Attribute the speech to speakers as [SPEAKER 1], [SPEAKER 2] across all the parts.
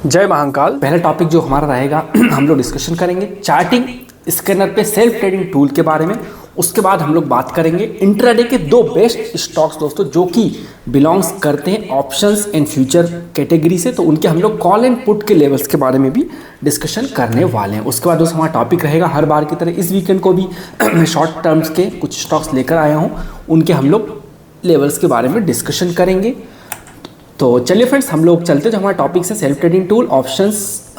[SPEAKER 1] जय महाकाल। पहला टॉपिक जो हमारा रहेगा हम लोग डिस्कशन करेंगे चार्टिंग स्कैनर पे सेल्फ ट्रेडिंग टूल के बारे में। उसके बाद हम लोग बात करेंगे इंट्राडे के दो बेस्ट स्टॉक्स दोस्तों जो कि बिलोंग्स करते हैं ऑप्शंस एंड फ्यूचर कैटेगरी से, तो उनके हम लोग कॉल एंड पुट के लेवल्स के बारे में भी डिस्कशन करने वाले हैं। उसके बाद दोस्तों हमारा टॉपिक रहेगा हर बार की तरह इस वीकेंड को भी शॉर्ट टर्म्स के कुछ स्टॉक्स लेकर आया हूँ, उनके हम लोग लेवल्स के बारे में डिस्कशन करेंगे। तो चलिए फ्रेंड्स हम लोग चलते जो हमारा टॉपिक है सेल्फ ट्रेडिंग टूल, ऑप्शंस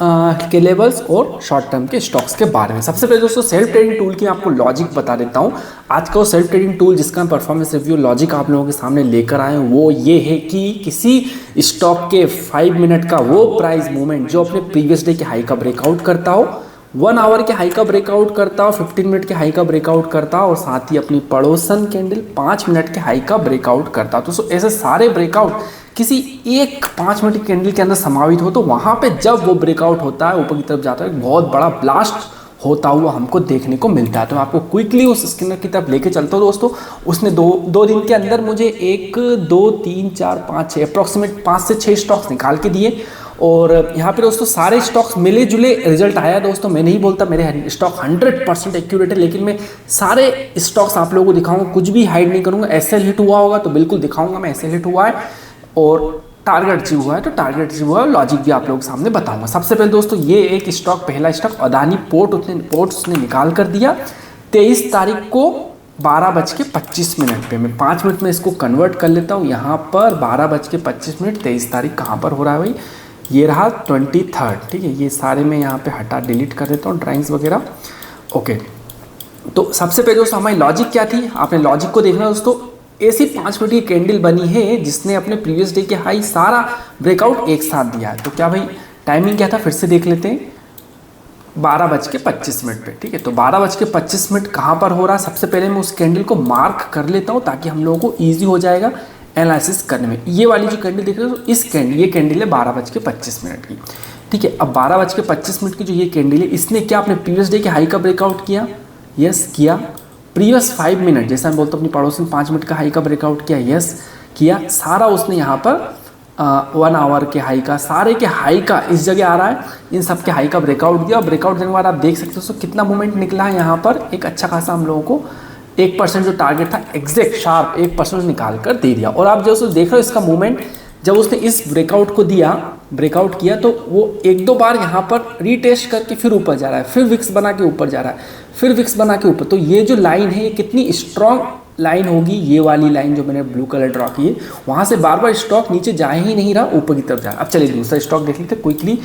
[SPEAKER 1] के लेवल्स और शॉर्ट टर्म के स्टॉक्स के बारे में। सबसे पहले दोस्तों सेल्फ ट्रेडिंग टूल की मैं आपको लॉजिक बता देता हूँ। आज का वो सेल्फ ट्रेडिंग टूल जिसका परफॉर्मेंस रिव्यू लॉजिक आप लोगों के सामने लेकर आए हैं वो ये है कि किसी स्टॉक के 5 मिनट का वो प्राइस मूवमेंट जो अपने प्रीवियस डे के हाई का ब्रेकआउट करता हो, 1 आवर के हाई का ब्रेकआउट करता हो, 15 मिनट के हाई का ब्रेकआउट करता हो और साथ ही अपनी पड़ोसन कैंडल 5 मिनट के हाई का ब्रेकआउट करता हो। तो ऐसे सारे ब्रेकआउट किसी एक 5 मिनट की कैंडल के अंदर समावित हो तो वहाँ पे जब वो ब्रेकआउट होता है ऊपर की तरफ जाता है बहुत बड़ा ब्लास्ट होता हुआ हमको देखने को मिलता है। तो मैं आपको क्विकली उस स्कैनर की तरफ लेके चलता हूँ दोस्तों। उसने दो दिन के अंदर मुझे 1 2 3 4 5 6 अप्रॉक्सीमेट 5 से 6 स्टॉक्स निकाल के दिए और यहाँ पे दोस्तों सारे स्टॉक्स मिले जुले रिजल्ट आया दोस्तों। मैं नहीं बोलता मेरे स्टॉक 100% एक्यूरेट है, लेकिन मैं सारे स्टॉक्स आप लोगों को दिखाऊंगा, कुछ भी हाइड नहीं करूंगा। एसएल हिट हुआ होगा तो बिल्कुल दिखाऊंगा मैं एसएल हिट हुआ है और टारगेट अचीव हुआ है तो टारगेट अचीव हुआ है, लॉजिक भी आप लोगों के सामने बताऊंगा। सबसे पहले दोस्तों ये एक स्टॉक, पहला स्टॉक अदानी पोर्ट उसने निकाल कर दिया 23 तारीख को 12:25 पे। मैं 5 मिनट में इसको कन्वर्ट कर लेता हूँ। यहाँ पर 12:25 23 तारीख कहाँ पर हो रहा है भाई, ये रहा 23, ठीक है। ये सारे मैं यहाँ पे हटा डिलीट कर देता हूँ ड्राइंग्स वगैरह। ओके, तो सबसे पहले दोस्तों हमारी लॉजिक क्या थी, आपने लॉजिक को देखना दोस्तों। ऐसी 5 मिनट की कैंडल बनी है जिसने अपने प्रीवियस डे के हाई सारा ब्रेकआउट एक साथ दिया है। तो क्या भाई टाइमिंग क्या था, फिर से देख लेते हैं। 12:25 पे, ठीक है। तो 12:25 कहाँ पर हो रहा है, सबसे पहले मैं उस कैंडल को मार्क कर लेता हूँ ताकि हम लोगों को ईजी हो जाएगा एनालिसिस करने में। ये वाली जो कैंडल देख रहे हो, इस कैंडल, ये कैंडल है 12:25 की, ठीक है। अब 12:25 की जो ये कैंडल है, इसने क्या अपने प्रीवियस डे के हाई का ब्रेकआउट किया? यस किया। प्रीवियस 5 मिनट, जैसा मैं बोलता हूँ अपनी पड़ोस में 5 मिनट का हाई का ब्रेकआउट किया? यस किया। सारा उसने यहाँ पर 1 आवर के हाई का, सारे के हाई का इस जगह आ रहा है, इन सब के हाई का ब्रेकआउट दिया। और ब्रेकआउट देने के बाद आप देख सकते हो कितना मूवमेंट निकला है यहाँ पर, एक अच्छा खासा हम लोगों को 1% जो टारगेट था एग्जैक्ट शार्प 1% निकाल कर दे दिया। और आप जो देख रहे हो इसका मूवमेंट, जब उसने इस ब्रेकआउट को दिया, ब्रेकआउट किया तो वो 1-2 बार यहाँ पर रीटेस्ट करके फिर ऊपर जा रहा है, फिर विक्स बना के ऊपर जा रहा है, फिर विक्स बना के ऊपर। तो ये जो लाइन है ये कितनी स्ट्रॉन्ग लाइन होगी, ये वाली लाइन जो मैंने ब्लू कलर ड्रॉ की है, वहाँ से बार बार स्टॉक नीचे जा ही नहीं रहा, ऊपर की तरफ जा रहा। अब चलिए दूसरा स्टॉक देख लेते क्विकली।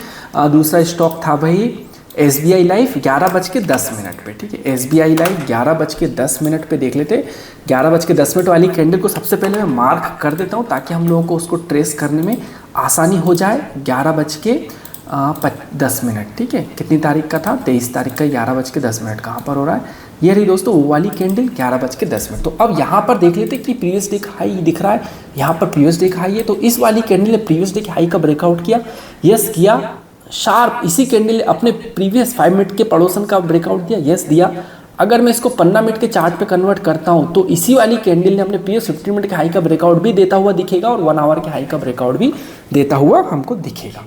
[SPEAKER 1] दूसरा स्टॉक था भाई SBI लाइफ 11:10 पे, ठीक है। SBI लाइफ 11:10 पे देख लेते। 11:10 वाली कैंडल को सबसे पहले मैं मार्क कर देता हूँ ताकि हम लोगों को उसको ट्रेस करने में आसानी हो जाए। 11:10, ठीक है। कितनी तारीख का था? 23 तारीख का 11:10 कहाँ पर हो रहा है? ये रही दोस्तों वो वाली कैंडल 11:10। तो अब यहाँ पर देख लेते कि प्रीवियस डे का हाई दिख रहा है, यहाँ पर प्रीवियस डे का हाई है। तो इस वाली कैंडल ने प्रीवियस डे के हाई का ब्रेकआउट किया? यस किया। शार्प इसी कैंडल ने अपने प्रीवियस 5 मिनट के पड़ोसन का ब्रेकआउट दिया? यस दिया। अगर मैं इसको 15 मिनट के चार्ट पे कन्वर्ट करता हूँ तो इसी वाली कैंडल ने अपने प्रीवियस 15 मिनट के हाई का ब्रेकआउट भी देता हुआ दिखेगा और 1 आवर के हाई का ब्रेकआउट भी देता हुआ हमको दिखेगा,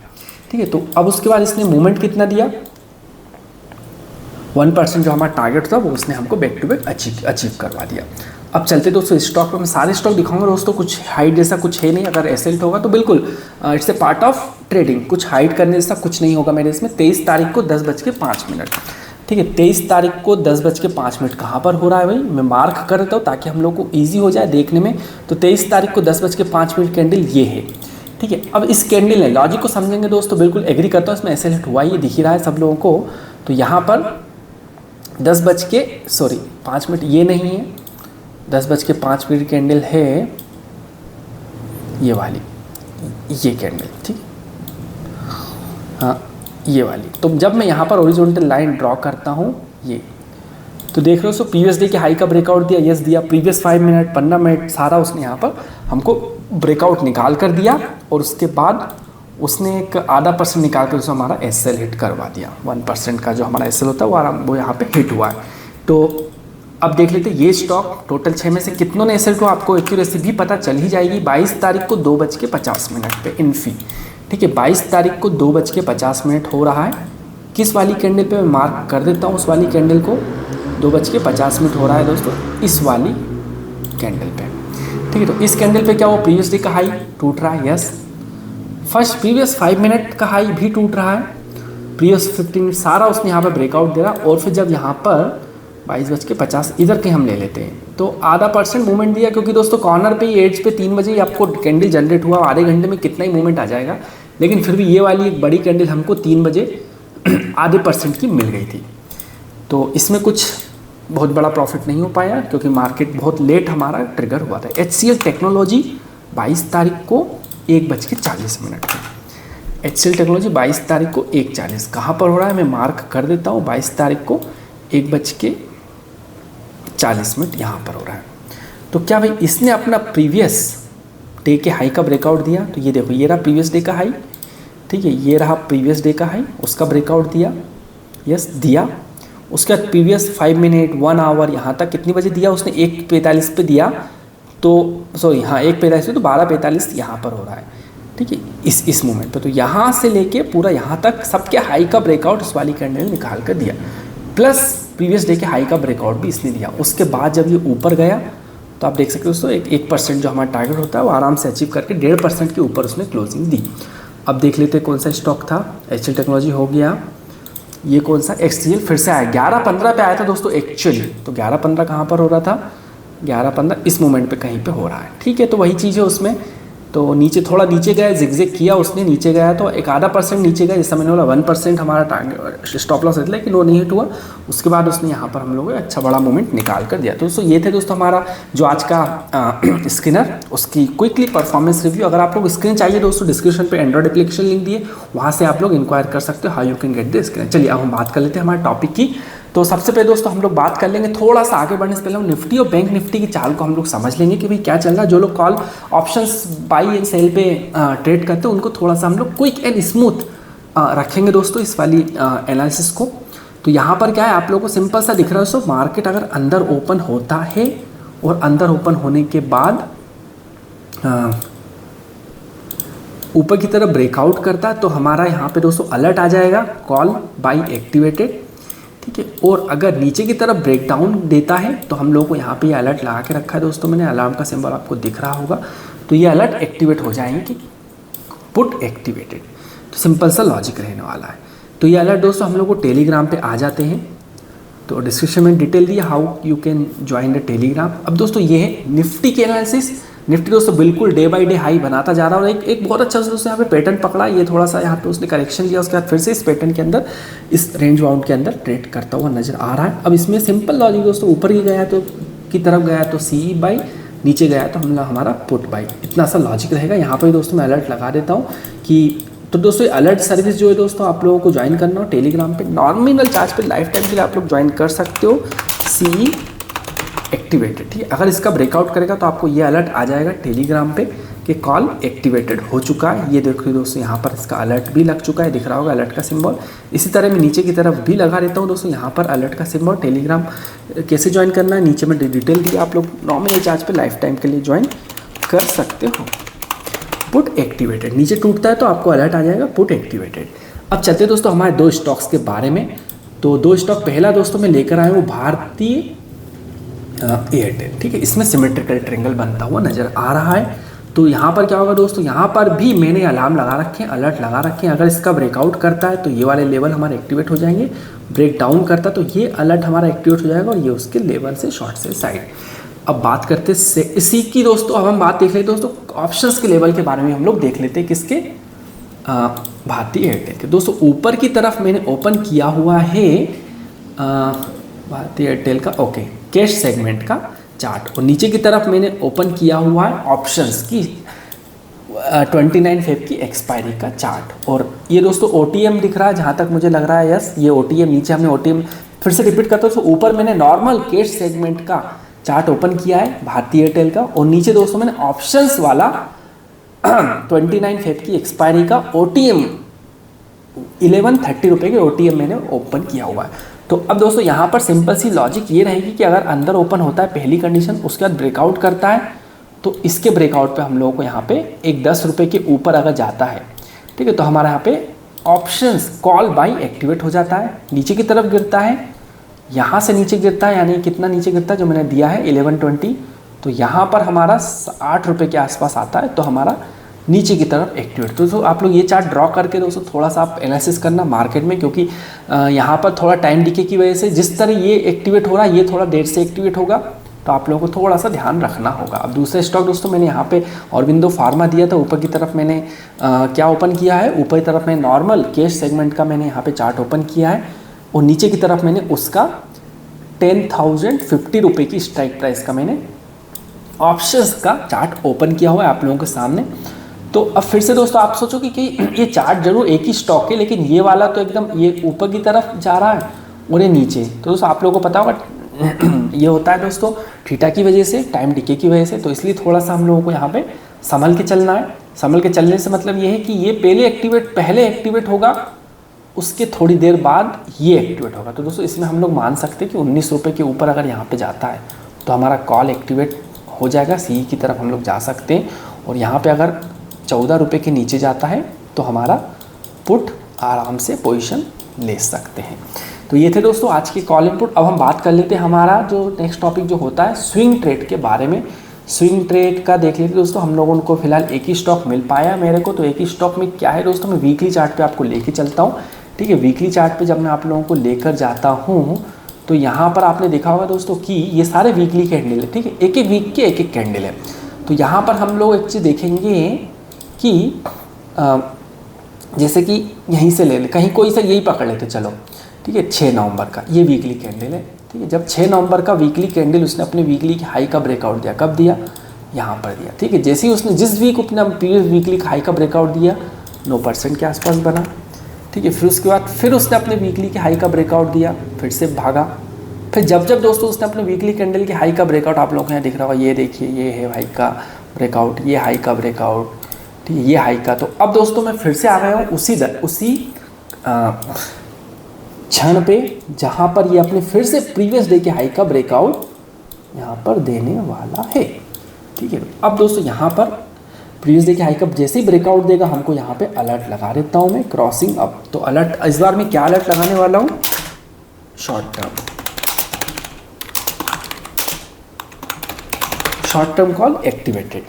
[SPEAKER 1] ठीक है। तो अब उसके बाद इसने मूवमेंट कितना दिया? 1% जो हमारा टारगेट था वो उसने हमको बैक टू बैक अचीव करवा दिया। अब चलते दोस्तों स्टॉक पे, मैं सारे स्टॉक दिखाऊंगा दोस्तों, कुछ हाइड जैसा कुछ है नहीं। अगर एसएल होगा तो बिल्कुल it's a part of trading, कुछ हाइड करने जैसा कुछ नहीं होगा मेरे इसमें। 23 तारीख को 10:05, ठीक है। 23 तारीख को 10:05 कहाँ पर हो रहा है भाई, मैं मार्क कर देता हूँ ताकि हम लोग को ईजी हो जाए देखने में। तो 23 तारीख को 10:05 कैंडल ये है, ठीक है। अब इस कैंडल ने लॉजिक को समझेंगे दोस्तों, बिल्कुल एग्री करता हूँ, इसमें एसएल हिट हुआ ही दिख ही रहा है सब लोगों को। तो यहाँ पर 5 मिनट ये नहीं है, 10:05 कैंडल है ये वाली, ये कैंडल, ठीक है, हाँ ये वाली। तो जब मैं यहाँ पर हॉरिजॉन्टल लाइन ड्रॉ करता हूँ ये, तो देख रहे हो सो प्रीवियस डे के हाई का ब्रेकआउट दिया? यस दिया। प्रीवियस 5 मिनट 15 मिनट सारा उसने यहाँ पर हमको ब्रेकआउट निकाल कर दिया और उसके बाद उसने एक आधा % निकाल कर उसमें हमारा एसएल हिट करवा दिया। 1% का जो हमारा एसएल होता है वो यहाँ पे हिट हुआ है। तो अब देख लेते ये स्टॉक टोटल 6 में से कितनों ने एसएल को, आपको एक्यूरेसी भी पता चल ही जाएगी। 22 तारीख को 2:50 पे इन्फी, ठीक है। 22 तारीख को 2:50 हो रहा है। किस वाली कैंडल पे मैं मार्क कर देता हूँ, उस वाली कैंडल को 2:50 हो रहा है दोस्तों, इस वाली कैंडल पे। ठीक है, तो इस कैंडल पे क्या वो प्रीवियस डे का हाई टूट रहा है? यस। फर्स्ट प्रीवियस 5 मिनट का हाई भी टूट रहा है, प्रीवियस 15 मिनट सारा उसने यहाँ पर ब्रेकआउट दे रहा। और फिर जब यहाँ पर 22:50 इधर के हम ले लेते हैं तो आधा % मूवमेंट दिया, क्योंकि दोस्तों कॉर्नर पे ही एज पे 3 बजे ही आपको कैंडल जनरेट हुआ, आधे घंटे में कितना ही मूवमेंट आ जाएगा। लेकिन फिर भी ये वाली एक बड़ी कैंडल हमको 3 बजे आधे % की मिल गई थी। तो इसमें कुछ बहुत बड़ा प्रॉफिट नहीं हो पाया, क्योंकि मार्केट बहुत लेट हमारा ट्रिगर हुआ था। HCL टेक्नोलॉजी 22 तारीख को 1:40 पे। HCL टेक्नोलॉजी 22 तारीख को 1:40 कहाँ पर हो रहा है, मैं मार्क कर देता हूँ। 22 तारीख को 1:40 यहाँ पर हो रहा है। तो क्या भाई इसने अपना प्रीवियस डे के हाई का ब्रेकआउट दिया? तो ये देखो, ये रहा प्रीवियस डे का हाई, ठीक है, ये रहा प्रीवियस डे का हाई, उसका ब्रेकआउट दिया। यस, दिया। उसके बाद प्रीवियस 5 मिनट 1 आवर यहाँ तक कितनी बजे दिया उसने? 1:45 पे दिया। तो सॉरी, हाँ 1:45 पे, तो 12:45 यहाँ पर हो रहा है। ठीक है, इस मोमेंट पे तो यहाँ से लेके पूरा यहाँ तक सबके हाई का ब्रेकआउट इस वाली कैंडल निकाल कर दिया, प्लस प्रीवियस डे के हाई का ब्रेकआउट भी इसने दिया। उसके बाद जब ये ऊपर गया तो आप देख सकते हो दोस्तों 1% जो हमारा टारगेट होता है वो आराम से अचीव करके 1.5% के ऊपर उसने क्लोजिंग दी। अब देख लेते हैं कौन सा स्टॉक था। HCL टेक्नोलॉजी हो गया, ये कौन सा? HCL फिर से आया 11:15 पे आया था दोस्तों एक्चुअली। तो 11:15 कहाँ पर हो रहा था? 11:15 इस मोमेंट पे कहीं पे हो रहा है। ठीक है, तो वही चीज़ है उसमें। तो नीचे थोड़ा नीचे गया, जिगजैग किया उसने, नीचे गया तो एक आधा % नीचे गया, जैसा मैंने बोला 1% हमारा टारगेट स्टॉप लॉस है, लेकिन वो नहीं हिट हुआ। उसके बाद उसने यहाँ पर हम लोगों को अच्छा बड़ा मोमेंट निकाल कर दिया। तो दोस्तों ये थे दोस्तों हमारा जो आज का स्किनर, उसकी क्विकली परफॉर्मेंस रिव्यू। अगर आप लोग स्क्रीन चाहिए दोस्तों, डिस्क्रिप्शन पे एंड्रॉइड एप्लीकेशन लिंक दिए, वहाँ से आप लोग इंक्वायर कर सकते हो how you can get the screen. चलिए अब हम बात कर लेते हैं हमारे टॉपिक की। तो सबसे पहले दोस्तों हम लोग बात कर लेंगे, थोड़ा सा आगे बढ़ने से पहले हम निफ्टी और बैंक निफ्टी की चाल को हम लोग समझ लेंगे कि भाई क्या चल रहा है। जो लोग call options buy and sell पे ट्रेड करते हैं उनको थोड़ा सा हम लोग क्विक एंड स्मूथ रखेंगे दोस्तों इस वाली एनालिसिस को। तो यहाँ पर क्या है, आप लोगों को सिंपल सा दिख रहा है दोस्तों, मार्केट अगर अंदर ओपन होता है और अंदर ओपन होने के बाद ऊपर की तरफ ब्रेकआउट करता है तो हमारा यहाँ पे दोस्तों अलर्ट आ जाएगा, कॉल बाई एक्टिवेटेड। ठीक है, और अगर नीचे की तरफ ब्रेकडाउन देता है तो हम लोगों को यहाँ पे ये अलर्ट लगा के रखा है दोस्तों मैंने, अलार्म का सिंबल आपको दिख रहा होगा। तो ये अलर्ट एक्टिवेट हो जाएंगे कि पुट एक्टिवेटेड। तो सिंपल सा लॉजिक रहने वाला है। तो ये अलर्ट दोस्तों हम लोग को टेलीग्राम पे आ जाते हैं। तो डिस्क्रिप्शन में डिटेल दिया how you can join the Telegram. अब दोस्तों ये है निफ्टी के एनालिसिस। निफ्टी दोस्तों बिल्कुल डे बाय डे हाई बनाता जा रहा है और एक बहुत अच्छा दोस्तों यहाँ पे पैटर्न पकड़ा। ये थोड़ा सा यहाँ पे उसने करेक्शन लिया, उसके बाद फिर से इस पैटर्न के अंदर इस रेंज बाउंड के अंदर ट्रेड करता हुआ नजर आ रहा है। अब इसमें सिंपल लॉजिक दोस्तों, ऊपर ही गया तो की तरफ गया तो CE बाई, नीचे गया तो हमारा पुट बाई, इतना सा लॉजिक रहेगा। यहाँ पर दोस्तों मैं अलर्ट लगा देता हूँ कि तो दोस्तों अलर्ट सर्विस जो है दोस्तों आप लोगों को ज्वाइन करना हो टेलीग्राम पे, नॉमिनल चार्ज पे लाइफ टाइम के लिए आप लोग ज्वाइन कर सकते हो। CE एक्टिवेटेड, ठीक है। अगर इसका ब्रेकआउट करेगा तो आपको ये अलर्ट आ जाएगा टेलीग्राम पे कि कॉल एक्टिवेटेड हो चुका है। ये देखिए दोस्तों यहाँ पर इसका अलर्ट भी लग चुका है, दिख रहा होगा अलर्ट का सिंबल। इसी तरह मैं नीचे की तरफ भी लगा देता हूँ दोस्तों यहाँ पर अलर्ट का सिंबल। टेलीग्राम कैसे ज्वाइन करना है नीचे में डिटेल दी, आप लोग नॉमिनल चार्ज पे लाइफ टाइम के लिए ज्वाइन कर सकते हो। पुट एक्टिवेटेड नीचे टूटता है तो आपको अलर्ट आ जाएगा पुट एक्टिवेटेड। अब चलते दोस्तों हमारे दो स्टॉक्स के बारे में। तो दो स्टॉक पहला दोस्तों मैं लेकर आया हूँ भारतीय एयरटेल, ठीक है। इसमें सिमेट्रिकल ट्रायंगल बनता हुआ नजर आ रहा है। तो यहाँ पर क्या होगा दोस्तों, यहाँ पर भी मैंने अलार्म लगा रखे हैं, अलर्ट लगा रखे हैं। अगर इसका ब्रेकआउट करता है तो ये वाले लेवल हमारे एक्टिवेट हो जाएंगे, ब्रेक डाउन करता है तो ये अलर्ट हमारा एक्टिवेट हो जाएगा और ये उसके लेवल से शॉर्ट से साइड। अब बात करते हैं इसी की दोस्तों, अब हम बात देख लेते दोस्तों ऑप्शंस के लेवल के बारे में हम लोग देख लेते हैं किसके, भारतीय एयरटेल के। दोस्तों ऊपर की तरफ मैंने ओपन किया हुआ है भारतीय एयरटेल का ओके कैश सेगमेंट का चार्ट, और नीचे की तरफ मैंने ओपन किया हुआ है ऑप्शंस की 29 फेब की एक्सपायरी का चार्ट। और ये दोस्तों OTM दिख रहा है जहाँ तक मुझे लग रहा है, यस ये OTM, नीचे हमने OTM फिर से रिपीट करता हूँ। तो ऊपर मैंने नॉर्मल कैश सेगमेंट का चार्ट ओपन किया है भारतीय एयरटेल का, और नीचे दोस्तों मैंने ऑप्शंस वाला 29 फेब की एक्सपायरी का OTM 1130 रुपये के OTM मैंने ओपन किया हुआ है। तो अब दोस्तों यहाँ पर सिंपल सी लॉजिक ये रहेगी कि अगर अंदर ओपन होता है पहली कंडीशन, उसके बाद ब्रेकआउट करता है तो इसके ब्रेकआउट पे हम लोगों को यहाँ पे एक 10 रुपये के ऊपर अगर जाता है ठीक है। तो हमारा यहाँ पे ऑप्शंस कॉल बाई एक्टिवेट हो जाता है, नीचे की तरफ गिरता है, यहाँ से नीचे गिरता है, यानी कितना नीचे गिरता है जो मैंने दिया है 1120, तो यहाँ पर हमारा 8 रुपये के आसपास आता है, तो हमारा नीचे की तरफ एक्टिवेट। तो आप लोग ये चार्ट ड्रॉ करके दोस्तों थोड़ा सा आप एनालिसिस करना मार्केट में, क्योंकि यहाँ पर थोड़ा टाइम डिके की वजह से जिस तरह ये एक्टिवेट हो रहा है ये थोड़ा देर से एक्टिवेट होगा, तो आप लोगों को थोड़ा सा ध्यान रखना होगा। अब दूसरा स्टॉक दोस्तों मैंने यहाँ पे ऑरबिंदो फार्मा दिया था, ऊपर की तरफ मैंने क्या ओपन किया है, ऊपर की तरफ मैंने नॉर्मल कैश सेगमेंट का मैंने यहाँ पे चार्ट ओपन किया है, और नीचे की तरफ मैंने उसका 10,050 रुपये की स्ट्राइक प्राइस का मैंने ऑप्शंस का चार्ट ओपन किया हुआ है आप लोगों के सामने। तो अब फिर से दोस्तों आप सोचोगे कि ये चार्ट जरूर एक ही स्टॉक है, लेकिन ये वाला तो एकदम ये ऊपर की तरफ जा रहा है और ये नीचे, तो दोस्तों आप लोगों को पता होगा ये होता है दोस्तों थीटा की वजह से, टाइम डिके की वजह से, तो इसलिए थोड़ा सा हम लोगों को यहाँ पे संभल के चलना है। संभल के चलने से मतलब ये है कि ये पहले एक्टिवेट होगा, उसके थोड़ी देर बाद ये एक्टिवेट होगा। तो दोस्तों इसमें हम लोग मान सकते हैं कि 19 रुपये के ऊपर अगर यहाँ पे जाता है तो हमारा कॉल एक्टिवेट हो जाएगा, सी की तरफ हम लोग जा सकते हैं, और यहाँ पे अगर 14 रुपये के नीचे जाता है तो हमारा पुट आराम से पोजीशन ले सकते हैं। तो ये थे दोस्तों आज के कॉल इनपुट। अब हम बात कर लेते हैं हमारा जो नेक्स्ट टॉपिक जो होता है स्विंग ट्रेड के बारे में। स्विंग ट्रेड का देख लेते दोस्तों, हम लोगों को फिलहाल एक ही स्टॉक मिल पाया मेरे को, तो एक ही स्टॉक में क्या है दोस्तों, मैं वीकली चार्ट पे आपको लेके चलता हूँ। ठीक है, वीकली चार्ट पे जब मैं आप लोगों को लेकर जाता हूँ तो यहाँ पर आपने देखा होगा दोस्तों कि ये सारे वीकली कैंडल है। ठीक है, एक एक वीक के एक एक कैंडल है। तो यहाँ पर हम लोग एक चीज़ देखेंगे कि जैसे कि यहीं से ले ले, कहीं कोई सा यही पकड़ लेते चलो। ठीक है, 6 नवंबर का ये वीकली कैंडल है। ठीक है, जब 6 नवंबर का वीकली कैंडल उसने अपने वीकली की हाई का ब्रेकआउट दिया, कब दिया, यहाँ पर दिया। ठीक है, जैसे ही उसने जिस वीक अपना प्रीवियस वीकली हाई का ब्रेकआउट दिया 9% के आसपास बना। ठीक है, फिर उसके बाद फिर उसने अपने वीकली के हाई का ब्रेकआउट दिया, फिर से भागा। फिर जब दोस्तों उसने अपने वीकली कैंडल के हाई का ब्रेकआउट, आप लोगों को यहाँ दिख रहा होगा, ये देखिए ये है हाई का ब्रेकआउट, ये हाई का ब्रेकआउट, ठीक है, ये हाई का। तो अब दोस्तों मैं फिर से आ गया हूँ उसी क्षण पे जहाँ पर ये अपने फिर से प्रीवियस डे के हाई का ब्रेकआउट यहाँ पर देने वाला है। ठीक है, अब दोस्तों यहाँ पर प्रीवियस डे के हाई का जैसे ही ब्रेकआउट देगा हमको यहाँ पे अलर्ट लगा देता हूँ मैं, क्रॉसिंग अप। तो अलर्ट इस बार मैं क्या अलर्ट लगाने वाला हूँ, शॉर्ट टर्म कॉल एक्टिवेटेड।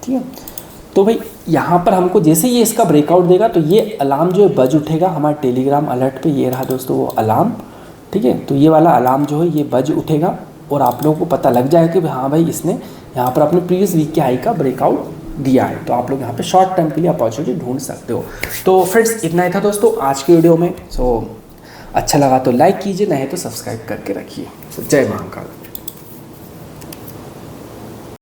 [SPEAKER 1] ठीक है, तो भाई यहाँ पर हमको जैसे ये इसका ब्रेकआउट देगा तो ये अलार्म जो है बज उठेगा हमारे टेलीग्राम अलर्ट पे, ये रहा दोस्तों वो अलार्म। ठीक है, तो ये वाला अलार्म जो है ये बज उठेगा और आप लोगों को पता लग जाएगा कि हाँ भाई इसने यहाँ पर अपने प्रीवियस वीक के हाई का ब्रेकआउट दिया है। तो आप लोग यहाँ पे शॉर्ट टर्म के लिए अपॉर्चुनिटी ढूंढ सकते हो। तो फ्रेंड्स इतना ही था दोस्तों आज की वीडियो में। सो अच्छा लगा तो लाइक कीजिए, नहीं तो सब्सक्राइब करके रखिए। जय महाकाल।